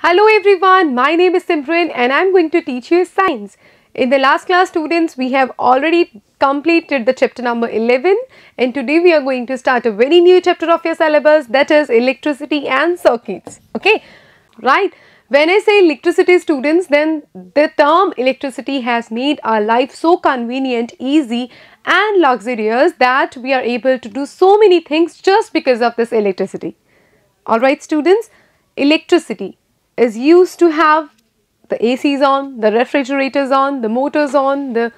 Hello everyone, my name is Simran and I am going to teach you science. In the last class students, we have already completed the chapter number 11 and today we are going to start a very new chapter of your syllabus, that is electricity and circuits. Okay, right. When I say electricity students, then the term electricity has made our life so convenient, easy and luxurious that we are able to do so many things just because of this electricity. Alright students, electricity is used to have the ACs on, the refrigerators on, the motors on, the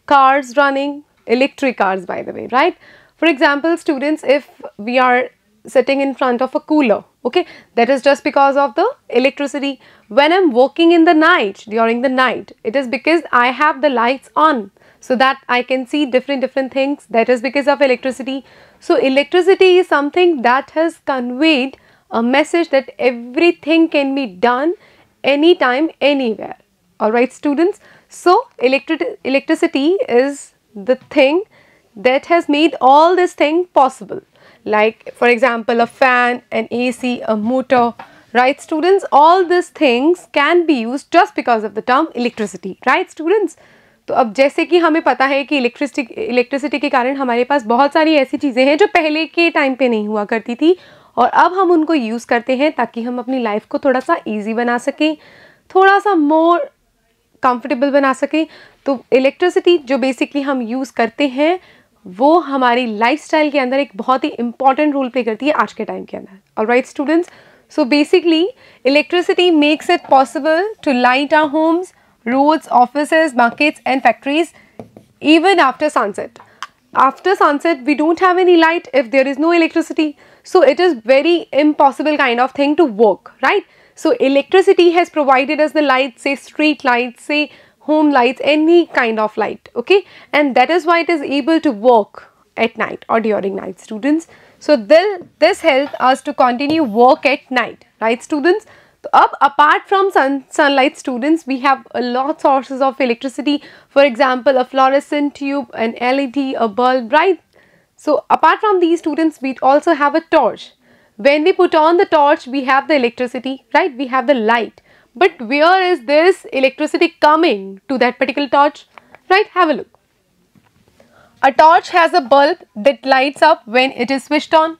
cars running, electric cars by the way, right? For example, students, if we are sitting in front of a cooler, okay, that is just because of the electricity. When I'm working in the night, during the night, it is because I have the lights on so that I can see different things, that is because of electricity. So electricity is something that has conveyed a message that everything can be done anytime, anywhere. Alright students, so electricity is the thing that has made all this thing possible. Like for example, a fan, an AC, a motor, right students, all these things can be used just because of the term electricity, right students. तो अब जैसे कि हमें पता है कि electricity के कारण हमारे पास बहुत सारी ऐसी चीज़ें हैं जो पहले के टाइम पे नहीं हुआ करती थी और अब हम उनको यूज़ करते हैं ताकि हम अपनी लाइफ को थोड़ा सा इजी बना सकें, थोड़ा सा मोर कंफर्टेबल बना सकें. तो इलेक्ट्रिसिटी जो बेसिकली हम यूज़ करते हैं वो हमारी लाइफस्टाइल के अंदर एक बहुत ही इंपॉर्टेंट रोल प्ले करती है आज के टाइम के अंदर. Alright students, so basically electricity makes it possible to light our homes, roads, offices, markets and factories even after sunset. After sunset we don't have any light if there is no electricity, so it is very impossible kind of thing to work, right? So electricity has provided us the light, say street lights, say home lights, any kind of light, okay, and that is why it is able to work at night or during night students. So this helps us to continue work at night, right students? अब apart from sunlight students, we have a lot sources of electricity. For example, a fluorescent tube, an LED, a bulb, right? So apart from these students, we also have a torch. When we put on the torch, we have the electricity, right? We have the light. But where is this electricity coming to that particular torch, right? Have a look. A torch has a bulb that lights up when it is switched on.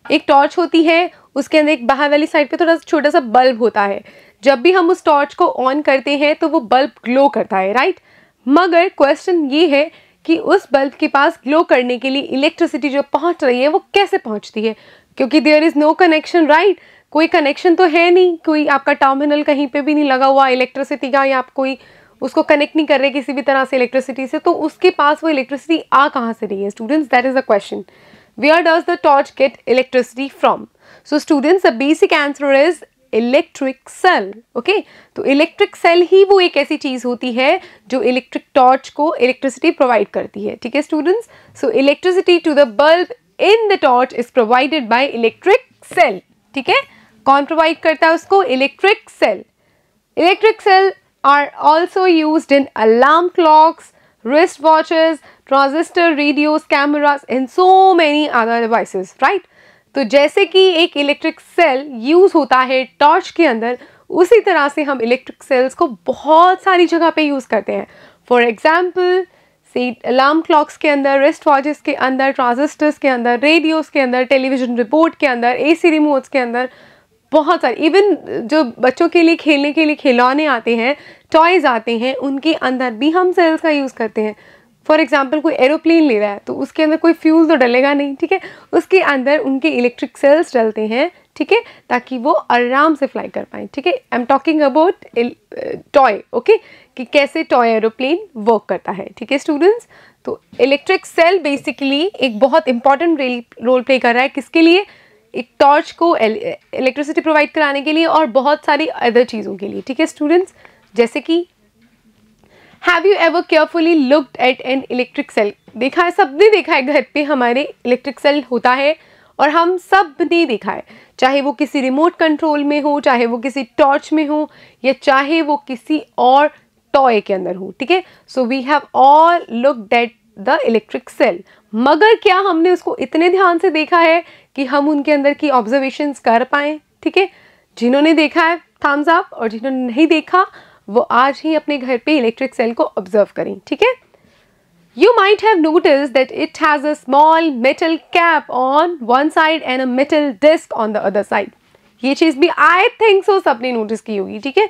एक torch होती है, उसके अंदर एक बाहर वाली side पे थोड़ा सा छोटा सा बल्ब होता है. जब भी हम उस टॉर्च को ऑन करते हैं तो वो बल्ब ग्लो करता है, राइट? मगर क्वेश्चन ये है कि उस बल्ब के पास ग्लो करने के लिए इलेक्ट्रिसिटी जो पहुंच रही है वो कैसे पहुंचती है, क्योंकि there is no connection, right? कोई कनेक्शन तो है नहीं, कोई आपका टर्मिनल कहीं पे भी नहीं लगा हुआ इलेक्ट्रिसिटी का, या आप कोई उसको कनेक्ट नहीं कर रहे किसी भी तरह से इलेक्ट्रिसिटी से, तो उसके पास वो इलेक्ट्रिसिटी आ कहाँ से रही है students? That is the question. Where does the torch get electricity from? So students, the basic answer is electric cell. Okay, तो electric cell ही वो एक ऐसी चीज़ होती है जो इलेक्ट्रिक टॉर्च को इलेक्ट्रिसिटी प्रोवाइड करती है. ठीक है students, so electricity to the bulb in the torch is provided by electric cell. ठीक है, कौन प्रोवाइड करता है उसको? Electric cell. Electric cell are also used in alarm clocks, wrist watches, transistor radios, cameras and so many other devices, right? तो जैसे कि एक इलेक्ट्रिक सेल यूज़ होता है टॉर्च के अंदर, उसी तरह से हम इलेक्ट्रिक सेल्स को बहुत सारी जगह पे यूज़ करते हैं. फॉर एग्जाम्पल से अलार्म क्लॉक्स के अंदर, रिस्ट वॉचेस के अंदर, ट्रांजिस्टर्स के अंदर, रेडियोज़ के अंदर, टेलीविज़न रिमोट के अंदर, AC रिमोट्स के अंदर, बहुत सारे. इवन जो बच्चों के लिए खेलने के लिए खिलौने आते हैं, टॉयज़ आते हैं, उनके अंदर भी हम सेल्स का यूज़ करते हैं. फॉर एग्जांपल कोई एरोप्लेन ले रहा है तो उसके अंदर कोई फ्यूल तो डलेगा नहीं, ठीक है, उसके अंदर उनके इलेक्ट्रिक सेल्स डलते हैं, ठीक है, ताकि वो आराम से फ्लाई कर पाएँ. ठीक है, I am talking about toy, okay, कि कैसे टॉय एरोप्लेन वर्क करता है. ठीक है स्टूडेंट्स, तो इलेक्ट्रिक सेल बेसिकली एक बहुत इंपॉर्टेंट रोल प्ले कर रहा है किसके लिए? एक टॉर्च को इलेक्ट्रिसिटी प्रोवाइड कराने के लिए और बहुत सारी अदर चीज़ों के लिए. ठीक है स्टूडेंट्स, जैसे कि have you ever carefully looked at an electric cell? देखा है, सबने देखा है घर पे हमारे इलेक्ट्रिक सेल होता है और हम सब ने देखा है, चाहे वो किसी रिमोट कंट्रोल में हो, चाहे वो किसी टॉर्च में हो, या चाहे वो किसी और टॉय के अंदर हो. ठीक है, so we have all looked at the electric cell. मगर क्या हमने उसको इतने ध्यान से देखा है कि हम उनके अंदर की ऑब्जर्वेशंस कर पाएँ? ठीक है, जिन्होंने देखा है थम्स अप, और जिन्होंने नहीं देखा वो आज ही अपने घर पे इलेक्ट्रिक सेल को ऑब्जर्व करें, ठीक है। You might have noticed that it has a small metal cap on one side and a metal disc on the other side. ये चीज़ भी I think so सबने नोटिस की होगी, ठीक है।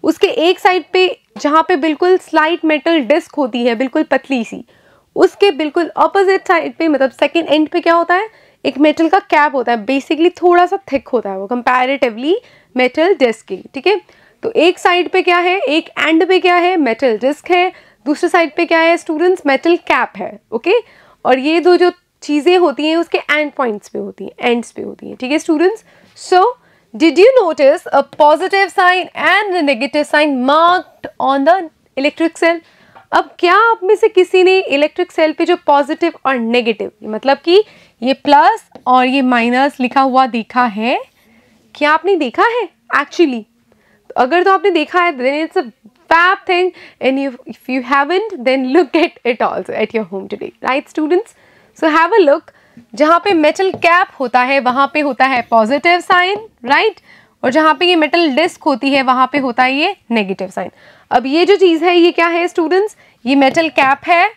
उसके एक साइड पे जहाँ पे बिल्कुल स्लाइट मेटल डिस्क होती है, बिल्कुल पतली सी, उसके बिल्कुल अपोजिट साइड पे, मतलब सेकेंड एंड पे क्या होता है, एक मेटल का कैप होता है, बेसिकली थोड़ा सा थिक होता है वो कंपैरेटिवली मेटल डिस्क की, ठीक है। तो एक साइड पे क्या है, एक एंड पे क्या है, मेटल डिस्क है, दूसरे साइड पे क्या है स्टूडेंट्स, मेटल कैप है, ओके। और ये दो जो चीज़ें होती हैं उसके एंड पॉइंट्स पे होती हैं, एंड्स पे होती हैं, ठीक है students. So did you notice a positive sign and a negative sign marked on the electric cell? अब क्या आप में से किसी ने इलेक्ट्रिक सेल पे जो पॉजिटिव और नेगेटिव, मतलब कि ये प्लस और ये माइनस लिखा हुआ देखा है? क्या आपने देखा है एक्चुअली? अगर तो आपने देखा है then it's a fab thing, and if you haven't then look at it also at your home today, right students? So have a look. जहाँ पे मेटल कैप होता है वहाँ पे होता है पॉजिटिव साइन, राइट, और जहाँ पे ये मेटल डिस्क होती है वहाँ पे होता है ये नेगेटिव साइन। अब ये जो चीज़ है ये क्या है स्टूडेंट्स, ये मेटल कैप है,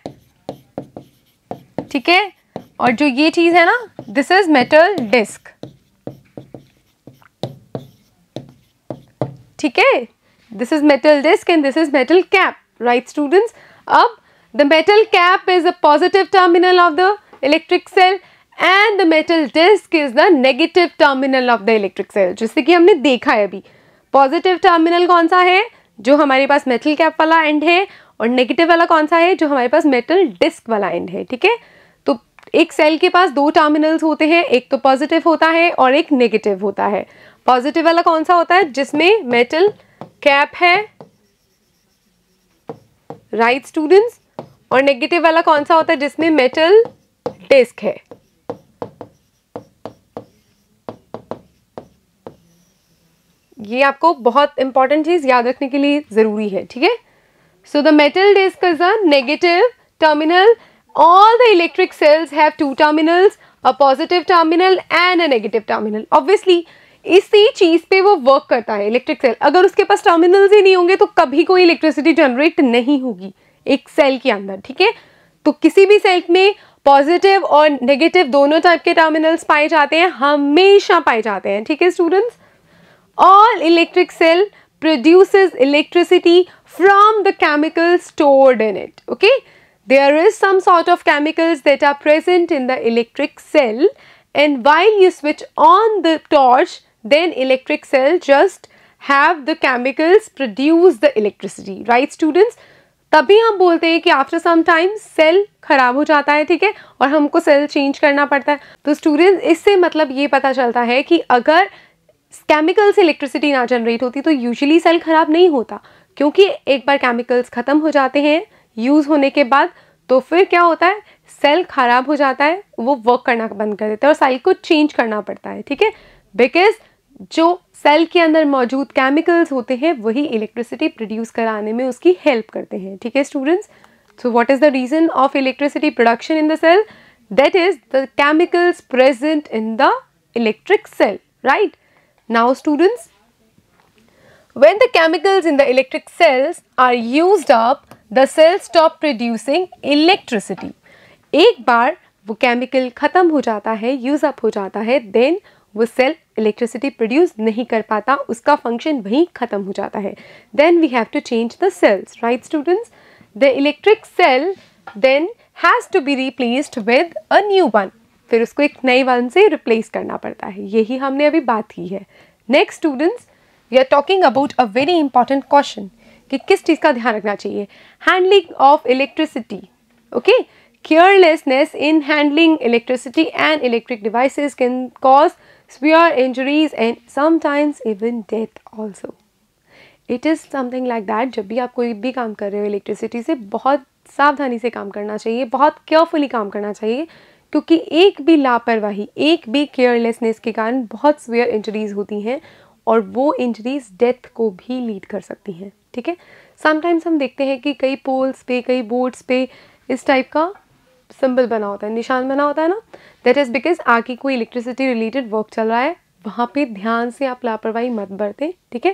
ठीक है, और जो ये चीज़ है ना, दिस इज मेटल डिस्क, ठीक है। This is metal disc and this is metal cap, right students? अब the metal cap is the positive terminal of the electric cell and the metal disc is the negative terminal of the electric cell. जैसे कि हमने देखा है अभी, positive terminal कौन सा है, जो हमारे पास मेटल कैप वाला एंड है, और नेगेटिव वाला कौन सा है, जो हमारे पास मेटल डिस्क वाला एंड है, ठीक है। तो एक सेल के पास दो टर्मिनल्स होते हैं, एक तो पॉजिटिव होता है और एक नेगेटिव होता है। पॉजिटिव वाला कौन सा होता है, जिसमें मेटल कैप है, राइट स्टूडेंट्स, और नेगेटिव वाला कौन सा होता है, जिसमें मेटल डिस्क है। ये आपको बहुत इंपॉर्टेंट चीज याद रखने के लिए जरूरी है, ठीक है। So the metal disc is a negative terminal. All the electric cells have two terminals, a positive terminal and a negative terminal. Obviously इसी चीज पे वो वर्क करता है इलेक्ट्रिक सेल। अगर उसके पास टर्मिनल्स ही नहीं होंगे तो कभी कोई इलेक्ट्रिसिटी जनरेट नहीं होगी एक सेल के अंदर, ठीक है। तो किसी भी सेल में पॉजिटिव और नेगेटिव दोनों टाइप के टर्मिनल्स पाए जाते हैं, हमेशा पाए जाते हैं, ठीक है students. All electric cell produces electricity from the chemicals stored in it, okay. There is some sort of chemicals that are present in the electric cell, and while you switch on the torch, then electric cell just have the chemicals produce the electricity, right students? तभी हम बोलते हैं कि after some time cell खराब हो जाता है, ठीक है, और हमको सेल चेंज करना पड़ता है। तो स्टूडेंट्स इससे मतलब ये पता चलता है कि अगर केमिकल से इलेक्ट्रिसिटी ना जनरेट होती तो यूजुअली सेल खराब नहीं होता, क्योंकि एक बार केमिकल्स खत्म हो जाते हैं यूज़ होने के बाद, तो फिर क्या होता है, सेल खराब हो जाता है, वो वर्क करना बंद कर देता है और सेल को चेंज करना पड़ता है, ठीक है। बिकॉज जो सेल के अंदर मौजूद केमिकल्स होते हैं वही इलेक्ट्रिसिटी प्रोड्यूस कराने में उसकी हेल्प करते हैं, ठीक है students. So what is the reason of electricity production in the cell? That is the chemicals present in the electric cell, right. Now students, when the chemicals in the electric cells are used up, the cells stop producing electricity. एक बार वो chemical खत्म हो जाता है, use up हो जाता है, then वो सेल इलेक्ट्रिसिटी प्रोड्यूस नहीं कर पाता, उसका फंक्शन वहीं खत्म हो जाता है। Then we have to change the cells, right students. The electric cell then has to be replaced with a new one, फिर उसको एक नए वन से रिप्लेस करना पड़ता है, यही हमने अभी बात की है। Next students, we are talking about a very important question कि किस चीज़ का ध्यान रखना चाहिए, handling of electricity, okay. Carelessness in handling electricity and electric devices can cause severe injuries and sometimes even death also. It is something like that. जब भी आप कोई भी काम कर रहे हो इलेक्ट्रिसिटी से, बहुत सावधानी से काम करना चाहिए, बहुत केयरफुली काम करना चाहिए, क्योंकि एक भी लापरवाही, एक भी केयरलेसनेस के कारण बहुत सीवियर इंजरीज होती हैं और वो इंजरीज डेथ को भी लीड कर सकती हैं, ठीक है। समटाइम्स हम देखते हैं कि कई पोल्स पे, कई बोर्ड्स पे इस टाइप का सिंबल बना होता है, निशान बना होता है ना, दैट इज़ बिकॉज आगे कोई इलेक्ट्रिसिटी रिलेटेड वर्क चल रहा है, वहाँ पे ध्यान से आप लापरवाही मत बरतें, ठीक है।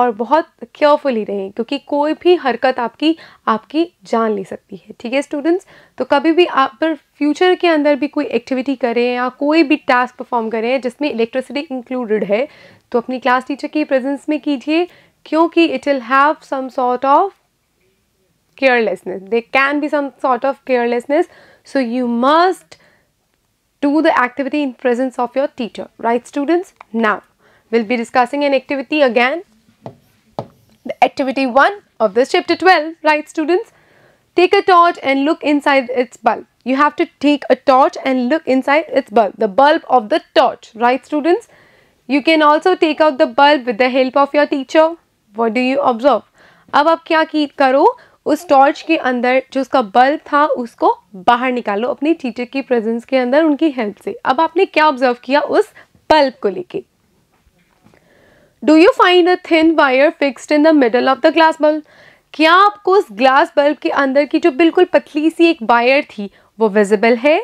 और बहुत केयरफुली रहें, क्योंकि कोई भी हरकत आपकी जान ले सकती है। ठीक है स्टूडेंट्स, तो कभी भी आप पर फ्यूचर के अंदर भी कोई एक्टिविटी करें या कोई भी टास्क परफॉर्म करें जिसमें इलेक्ट्रिसिटी इंक्लूडेड है, तो अपनी क्लास टीचर की प्रेजेंस में कीजिए, क्योंकि it will have some sort of carelessness. There can be some sort of carelessness, so you must do the activity in presence of your teacher, right students? Now we'll be discussing an activity again, the activity 1 of this chapter 12, right students? Take a torch and look inside its bulb. You have to take a torch and look inside its bulb, the bulb of the torch, right students? You can also take out the bulb with the help of your teacher. What do you observe? अब आप क्या करो, उस torch के अंदर जो उसका bulb था उसको बाहर निकालो अपनी टीचर की प्रेजेंस के अंदर उनकी हेल्प से। अब आपने क्या ऑब्जर्व किया उस बल्ब को लेके? Do you find a thin wire fixed in the middle of the glass bulb? क्या आपको उस ग्लास बल्ब के अंदर की जो बिल्कुल पतली सी एक वायर थी वो विजिबल है?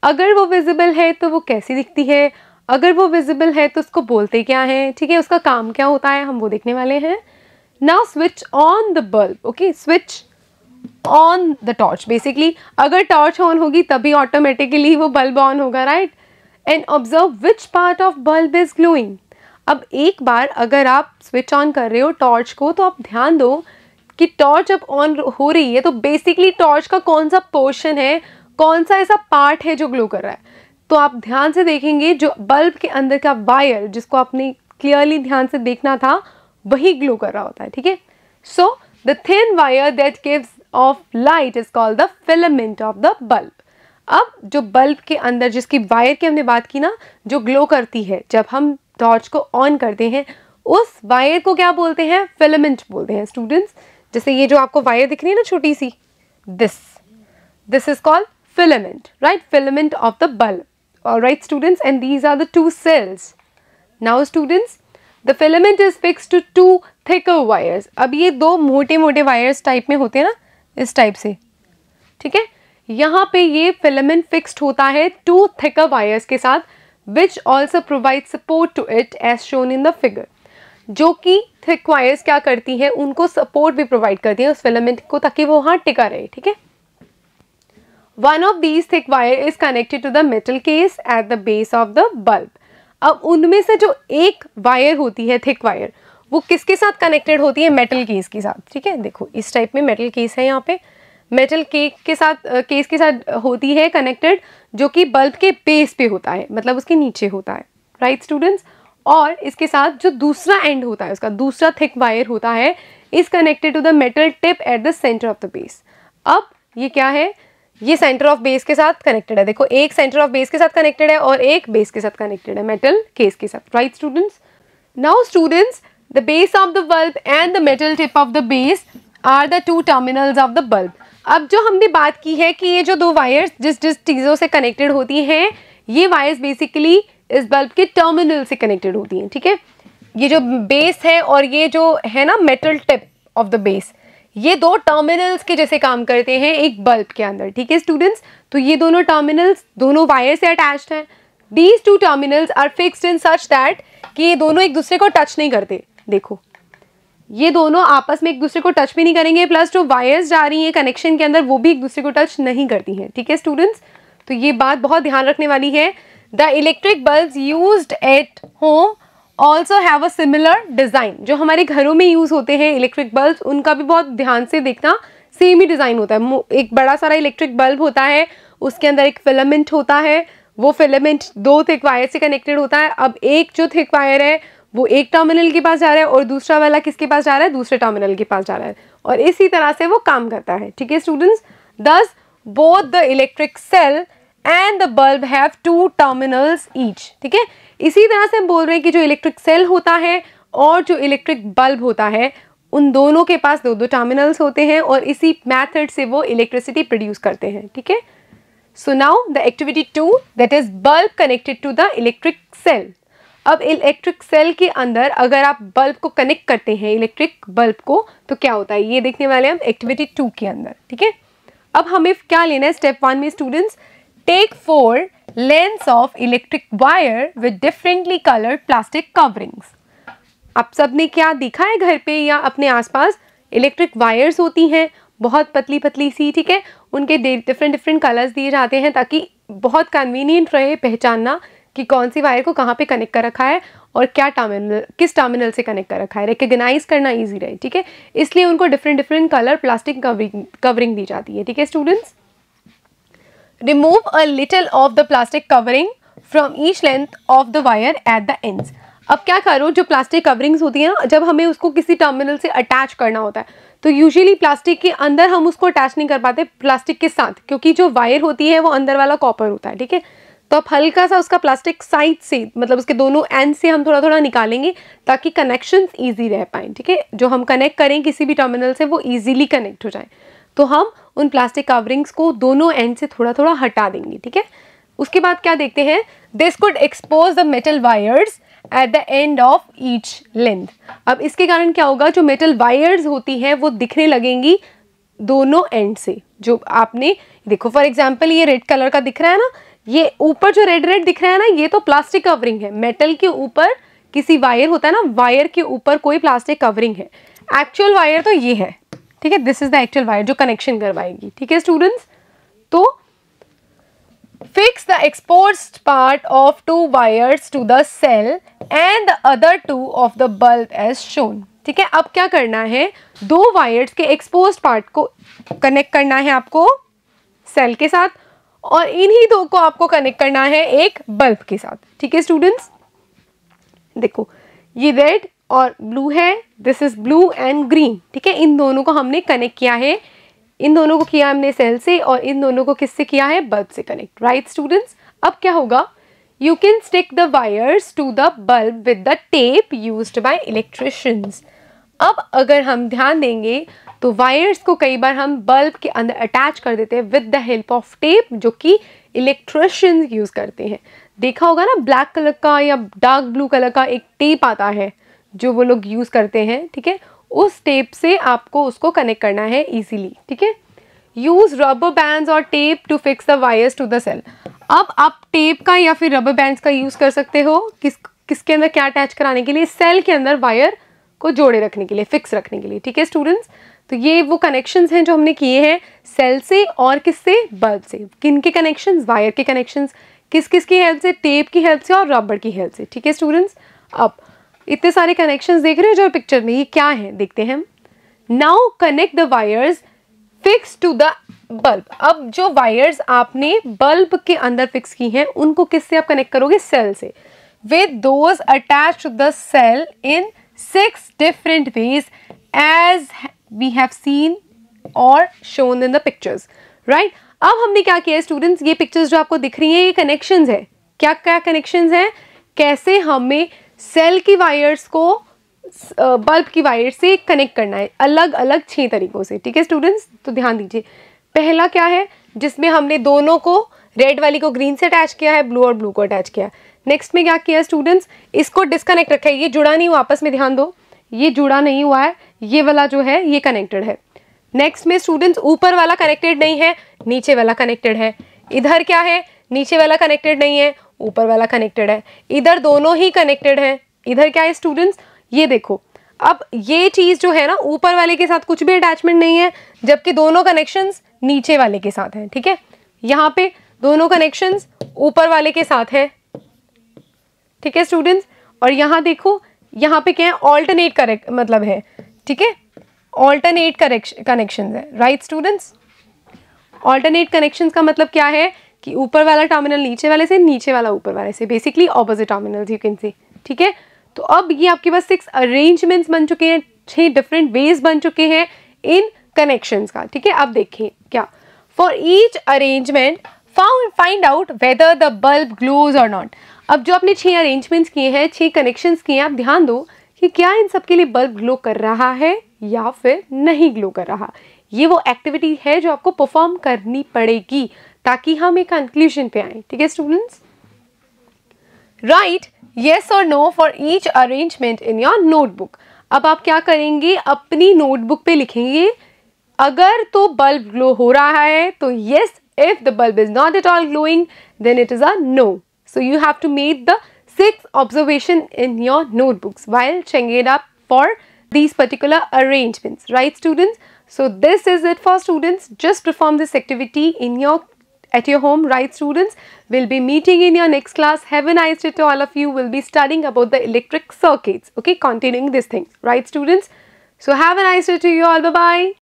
अगर वो विजिबल है तो वो कैसी दिखती है? अगर वो विजिबल है तो उसको बोलते क्या है? ठीक है, उसका काम क्या होता है, हम वो देखने वाले हैं। Now switch on the bulb, okay? Switch on the torch. Basically, अगर torch on होगी तभी automatically वो bulb on होगा, right? And observe which part of bulb is glowing. अब एक बार अगर आप switch on कर रहे हो torch को, तो आप ध्यान दो कि torch जब on हो रही है तो basically torch का कौन सा portion है, कौन सा ऐसा part है जो glow कर रहा है। तो आप ध्यान से देखेंगे जो bulb के अंदर का wire जिसको आपने clearly ध्यान से देखना था वही ग्लो कर रहा होता है। ठीक है, so the thin wire that gives off light is called the filament of the bulb. अब जो बल्ब के अंदर जिसकी वायर की हमने बात की ना, जो ग्लो करती है जब हम टॉर्च को ऑन करते हैं, उस वायर को क्या बोलते हैं? फिलामेंट बोलते हैं स्टूडेंट्स। जैसे ये जो आपको वायर दिख रही है ना छोटी सी, this is called filament, right? Filament of the bulb. All right students, and these are the two cells. Now students, the filament is fixed to two thicker wires. अब ये दो मोटे मोटे वायर्स टाइप में होते हैं ना, इस टाइप से, ठीक है। यहाँ पे ये फिलामेंट फिक्स्ड होता है टू थिकर वायर्स के साथ, which also provide support to it as shown in the figure. जो कि थिक वायर्स क्या करती हैं, उनको सपोर्ट भी प्रोवाइड करती हैं उस फिलामेंट को, ताकि वो वहाँ टिका रहे, ठीक है। One of these thick wire is connected to the metal case at the base of the bulb. अब उनमें से जो एक वायर होती है थिक वायर, वो किसके साथ कनेक्टेड होती है? मेटल केस के साथ, ठीक है। देखो इस टाइप में मेटल केस है, यहाँ पे मेटल केस के साथ होती है कनेक्टेड, जो कि बल्ब के बेस पे होता है, मतलब उसके नीचे होता है, राइट स्टूडेंट्स। और इसके साथ जो दूसरा एंड होता है, उसका दूसरा थिक वायर होता है, is connected to the metal tip at the centre of the base. अब ये क्या है? ये सेंटर ऑफ बेस के साथ कनेक्टेड है। देखो एक सेंटर ऑफ बेस के साथ कनेक्टेड है और एक बेस के साथ कनेक्टेड है, मेटल केस के साथ, right students. Now students, the base of the bulb and the metal tip of the base are the two terminals of the bulb. अब जो हमने बात की है कि ये जो दो वायर्स जिस चीज़ों से कनेक्टेड होती हैं, ये वायर्स बेसिकली इस बल्ब के टर्मिनल से कनेक्टेड होती हैं, ठीक है। ये जो बेस है और ये जो है ना metal tip of the base, ये दो टर्मिनल्स के जैसे काम करते हैं एक बल्ब के अंदर, ठीक है स्टूडेंट्स। तो ये दोनों टर्मिनल्स दोनों वायर से अटैच्ड हैं। These two terminals are fixed in such that कि ये दोनों एक दूसरे को टच नहीं करते। देखो ये दोनों आपस में एक दूसरे को टच भी नहीं करेंगे, प्लस जो वायर्स जा रही हैं कनेक्शन के अंदर वो भी एक दूसरे को टच नहीं करती हैं, ठीक है स्टूडेंट्स। तो ये बात बहुत ध्यान रखने वाली है। The electric bulbs used at home also have a similar design. जो हमारे घरों में यूज़ होते हैं इलेक्ट्रिक बल्ब, उनका भी बहुत ध्यान से देखना, सेम ही डिज़ाइन होता है। एक बड़ा सारा इलेक्ट्रिक बल्ब होता है, उसके अंदर एक फिलामेंट होता है, वो फिलामेंट दो थिक वायर से कनेक्टेड होता है। अब एक जो थिक वायर है वो एक टर्मिनल के पास जा रहा है और दूसरा वाला किसके पास जा रहा है? दूसरे टर्मिनल के पास जा रहा है, और इसी तरह से वो काम करता है, ठीक है students. Thus both the electric cell and the bulb have two terminals each, ठीक है। इसी तरह से हम बोल रहे हैं कि जो इलेक्ट्रिक सेल होता है और जो इलेक्ट्रिक बल्ब होता है, उन दोनों के पास दो दो टर्मिनल्स होते हैं और इसी मेथड से वो इलेक्ट्रिसिटी प्रोड्यूस करते हैं, ठीक है। So now the activity 2, that is bulb connected to the electric cell. अब इलेक्ट्रिक सेल के अंदर अगर आप बल्ब को कनेक्ट करते हैं, इलेक्ट्रिक बल्ब को, तो क्या होता है ये देखने वाले हम एक्टिविटी 2 के अंदर, ठीक है। अब हमें क्या लेना है स्टेप 1 में students? Take 4 lengths of electric wire with differently colored plastic coverings. आप सब ने क्या देखा है घर पे या अपने आसपास, इलेक्ट्रिक वायर्स होती हैं बहुत पतली पतली सी, ठीक है, उनके डिफरेंट डिफरेंट कलर्स दिए जाते हैं ताकि बहुत कन्वीनियंट रहे पहचानना कि कौन सी वायर को कहाँ पे कनेक्ट कर रखा है और क्या टर्मिनल, किस टर्मिनल से कनेक्ट कर रखा है, रिकग्नाइज करना इजी रहे, ठीक है, इसलिए उनको different different colour plastic covering दी जाती है, ठीक है students. Remove a little of the plastic covering from each length of the wire at the ends. अब क्या करो, जो प्लास्टिक कवरिंग्स होती है ना, जब हमें उसको किसी टर्मिनल से अटैच करना होता है तो यूजुअली प्लास्टिक के अंदर हम उसको अटैच नहीं कर पाते प्लास्टिक के साथ, क्योंकि जो वायर होती है वो अंदर वाला कॉपर होता है, ठीक है। तो आप हल्का सा उसका प्लास्टिक साइड से, मतलब उसके दोनों एंड से हम थोड़ा थोड़ा निकालेंगे ताकि कनेक्शंस ईजी रह पाएँ, ठीक है। जो हम कनेक्ट करें किसी भी टर्मिनल से वो ईजिली कनेक्ट हो जाए, तो हम उन प्लास्टिक कवरिंग्स को दोनों एंड से थोड़ा थोड़ा हटा देंगे, ठीक है। उसके बाद क्या देखते हैं, this could expose the metal wires at the end of each length. अब इसके कारण क्या होगा, जो मेटल वायर्स होती हैं वो दिखने लगेंगी दोनों एंड से। जो आपने देखो फॉर एग्जांपल ये रेड कलर का दिख रहा है ना, ये ऊपर जो रेड रेड दिख रहा है ना, ये तो प्लास्टिक कवरिंग है। मेटल के ऊपर किसी वायर होता है ना, वायर के ऊपर कोई प्लास्टिक कवरिंग है। एक्चुअल वायर तो ये है, ठीक है, this is the actual wire जो कनेक्शन करवाएगी, ठीक है स्टूडेंट्स। तो fix the exposed part of two wires to the cell and the other two of the bulb as shown, ठीक है। अब क्या करना है, दो वायर्स के एक्सपोज्ड पार्ट को कनेक्ट करना है आपको सेल के साथ, और इन्हीं दो को आपको कनेक्ट करना है एक बल्ब के साथ, ठीक है स्टूडेंट्स। देखो ये रेड और ब्लू है, this is blue and green, ठीक है, इन दोनों को हमने कनेक्ट किया है, इन दोनों को किया हमने सेल से और इन दोनों को किससे किया है, बल्ब से कनेक्ट, राइट स्टूडेंट्स। अब क्या होगा, you can stick the wires to the bulb with the tape used by electricians. अब अगर हम ध्यान देंगे तो वायर्स को कई बार हम बल्ब के अंदर अटैच कर देते हैं with the help of tape, जो कि इलेक्ट्रिशियंस यूज करते हैं। देखा होगा ना, ब्लैक कलर का या डार्क ब्लू कलर का एक टेप आता है जो वो लोग यूज करते हैं, ठीक है, उस टेप से आपको उसको कनेक्ट करना है इजीली, ठीक है। यूज रबर बैंड्स और tape to fix the wires to the cell. अब आप टेप का या फिर रबर बैंड्स का यूज कर सकते हो किसके अंदर क्या अटैच कराने के लिए, सेल के अंदर वायर को जोड़े रखने के लिए, फिक्स रखने के लिए, ठीक है स्टूडेंट्स। तो ये वो कनेक्शंस हैं जो हमने किए हैं सेल से और किससे, बल्ब से। किन के कनेक्शंस, वायर के कनेक्शंस, किस किस की हेल्प से, टेप की हेल्प से और रबर की हेल्प से, ठीक है स्टूडेंट्स। अब इतने सारे कनेक्शंस देख रहे हो जो पिक्चर में, ये क्या है देखते हैं हम। Now connect the wires fix to the bulb. अब जो वायर्स आपने बल्ब के अंदर फिक्स की हैं उनको किससे आप कनेक्ट करोगे, सेल से, with those attached to the cell in 6 different ways as we have seen or shown in the pictures, right? अब हमने क्या किया स्टूडेंट्स, ये पिक्चर्स जो आपको दिख रही हैं ये कनेक्शंस है। क्या क्या कनेक्शंस हैं, कैसे हमें सेल की वायर्स को बल्ब की वायर से कनेक्ट करना है, अलग अलग 6 तरीकों से, ठीक है स्टूडेंट्स। तो ध्यान दीजिए, पहला क्या है, जिसमें हमने दोनों को, रेड वाली को ग्रीन से अटैच किया है, ब्लू और ब्लू को अटैच किया। नेक्स्ट में क्या किया स्टूडेंट्स, इसको डिस्कनेक्ट रखा है, ये जुड़ा नहीं हुआ, आपस में ध्यान दो, ये जुड़ा नहीं हुआ है, ये वाला जो है ये कनेक्टेड है। नेक्स्ट में स्टूडेंट्स ऊपर वाला कनेक्टेड नहीं है, नीचे वाला कनेक्टेड है। इधर क्या है, नीचे वाला कनेक्टेड नहीं है, ऊपर वाला कनेक्टेड है। इधर दोनों ही कनेक्टेड है। इधर क्या है स्टूडेंट्स, ये देखो, अब ये चीज जो है ना, ऊपर वाले के साथ कुछ भी अटैचमेंट नहीं है, जबकि दोनों कनेक्शंस नीचे वाले के साथ हैं, ठीक है। यहाँ पे दोनों कनेक्शंस ऊपर वाले के साथ हैं, ठीक है स्टूडेंट्स। और यहाँ देखो, यहाँ पे क्या है, ऑल्टरनेट करेक्ट मतलब है, ठीक है, ऑल्टरनेट कनेक्शंस है, राइट स्टूडेंट्स। ऑल्टरनेट कनेक्शंस का मतलब क्या है कि ऊपर वाला टर्मिनल नीचे वाले से, नीचे वाला ऊपर वाले से, basically opposite terminals you can say, ठीक है। तो अब ये आपके पास 6 अरेंजमेंट्स बन चुके हैं, 6 डिफरेंट वेज बन चुके हैं इन कनेक्शंस का, ठीक है। अब देखिए क्या, for each arrangement find out whether the bulb glows और नॉट। अब जो आपने 6 अरेंजमेंट्स किए हैं, 6 कनेक्शंस किए हैं, आप ध्यान दो कि क्या इन सब के लिए बल्ब ग्लो कर रहा है या फिर नहीं ग्लो कर रहा। ये वो एक्टिविटी है जो आपको परफॉर्म करनी पड़ेगी ताकि हम एक कंक्लूजन पे आए, ठीक है स्टूडेंट्स। राइट येस और no for each arrangement in your notebook. अब आप क्या करेंगे, अपनी नोटबुक पे लिखेंगे, अगर तो बल्ब ग्लो हो रहा है तो yes, if the bulb is not at all glowing then it is a no. So you have to make the 6 observation in your notebooks while checking it up for these particular arrangements, right students? So this is it for students. Just perform this activity at your home, right students? We'll be meeting in your next class. Have a nice day to all of you. We'll be studying about the electric circuits, okay, continuing this thing, right students? So have a nice day to you all. Bye bye.